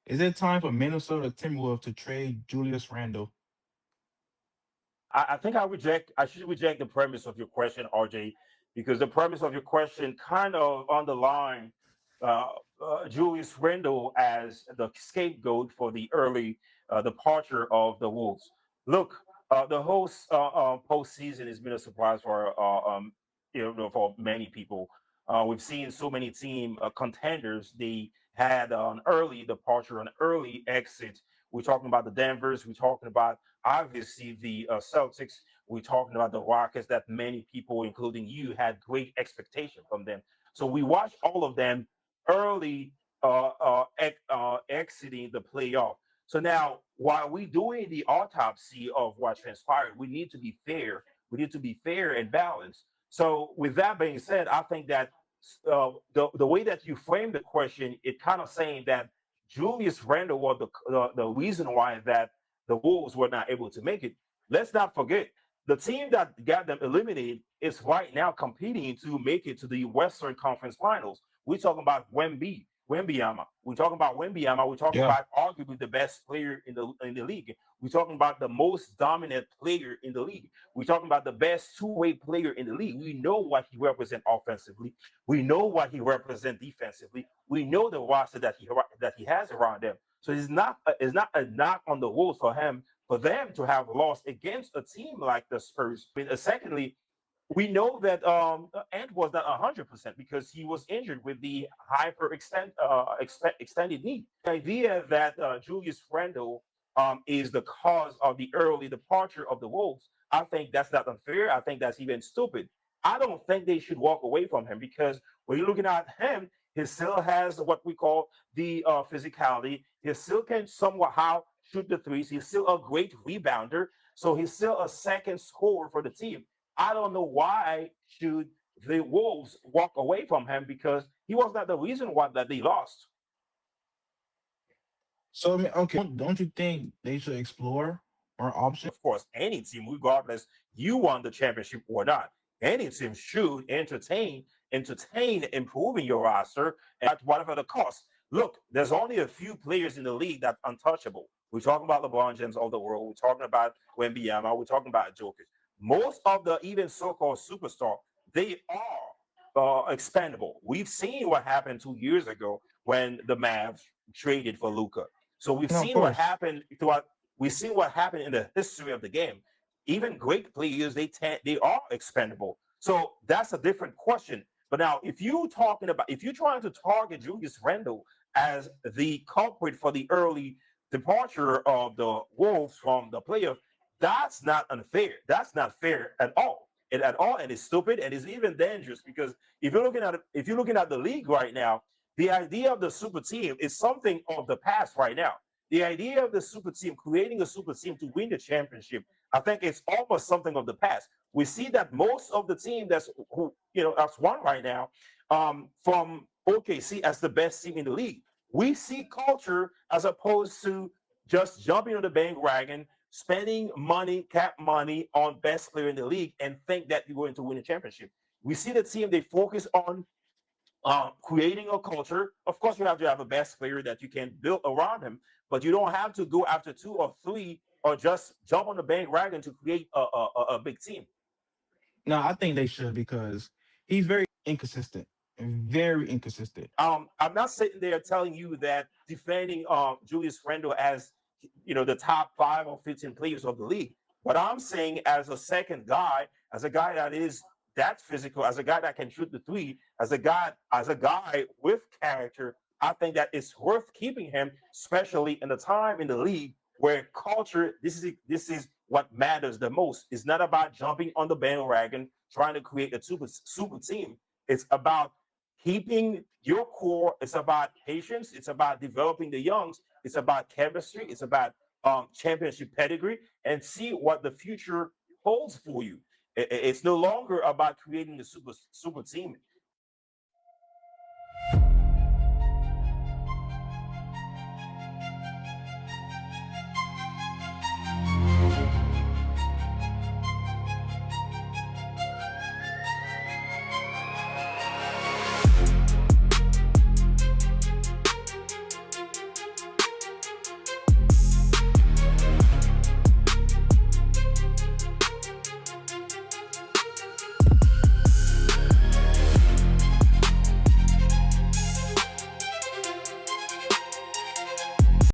Is it time for Minnesota Timberwolves to trade Julius Randle? I think I should reject the premise of your question, RJ, because the premise of your question kind of underline uh, Julius Randle as the scapegoat for the early departure of the Wolves. Look, the whole postseason has been a surprise for for many people. We've seen so many team contenders. They had an early departure, an early exit. We're talking about the Denvers. We're talking about obviously the Celtics. We're talking about the Rockets that many people, including you, had great expectation from them. So we watched all of them early exiting the playoff. So now, while we're doing the autopsy of what transpired, we need to be fair. We need to be fair and balanced. So, with that being said, I think that the way that you frame the question, it kind of saying that Julius Randle was the reason why that the Wolves were not able to make it. Let's not forget the team that got them eliminated is right now competing to make it to the Western Conference Finals. We're talking about Wembyama. We're talking about Wembyama. We're talking Yeah. about arguably the best player in the league. We're talking about the most dominant player in the league. We're talking about the best two-way player in the league. We know what he represents offensively. We know what he represents defensively. We know the roster that he has around them. So it's not a knock on the Wolves for them to have lost against a team like the Spurs. I mean, secondly, we know that Ant was not 100% because he was injured with the extended knee. The idea that Julius Randle is the cause of the early departure of the Wolves, I think that's not unfair. I think that's even stupid. I don't think they should walk away from him because when you're looking at him, he still has what we call the physicality. He still can somewhat how shoot the threes. He's still a great rebounder. So he's still a second scorer for the team. I don't know why should the Wolves walk away from him because he was not the reason why that they lost. So I mean, okay, don't you think they should explore more options? Of course, any team, regardless you won the championship or not, any team should entertain improving your roster at whatever the cost. Look, there's only a few players in the league that untouchable. We're talking about LeBron James of the world. We're talking about Wembyama. We're talking about Jokic. Most of the even so-called superstar, they are expendable. We've seen what happened 2 years ago when the Mavs traded for Luca. So we've No, of seen what course. happened throughout. We've seen what happened in the history of the game. Even great players, they are expendable. So that's a different question. But now, if you're trying to target Julius Randle as the culprit for the early departure of the Wolves from the playoff, that's not unfair. That's not fair at all. And it's stupid and it's even dangerous because if you're looking at the league right now, the idea of the super team is something of the past right now. The idea of the super team, creating a super team to win the championship, I think it's almost something of the past. We see that most of the team that's won right now, from OKC as the best team in the league. We see culture as opposed to just jumping on the bandwagon, spending money, cap money on best player in the league, and think that you're going to win a championship. We see the team they focus on creating a culture. Of course, you have to have a best player that you can build around him, but you don't have to go after two or three or just jump on the bandwagon to create a big team. No, I think they should because he's very inconsistent. Very inconsistent. I'm not sitting there telling you that defending Julius Randle as the top 5 or 15 players of the league. What I'm saying as a second guy, as a guy that is that physical, as a guy that can shoot the three, as a guy with character, I think that it's worth keeping him, especially in the time in the league where culture. This is what matters the most. It's not about jumping on the bandwagon, trying to create a super team. It's about keeping your core. It's about patience. It's about developing the youngs. It's about chemistry. It's about championship pedigree, and see what the future holds for you. It's no longer about creating a super team.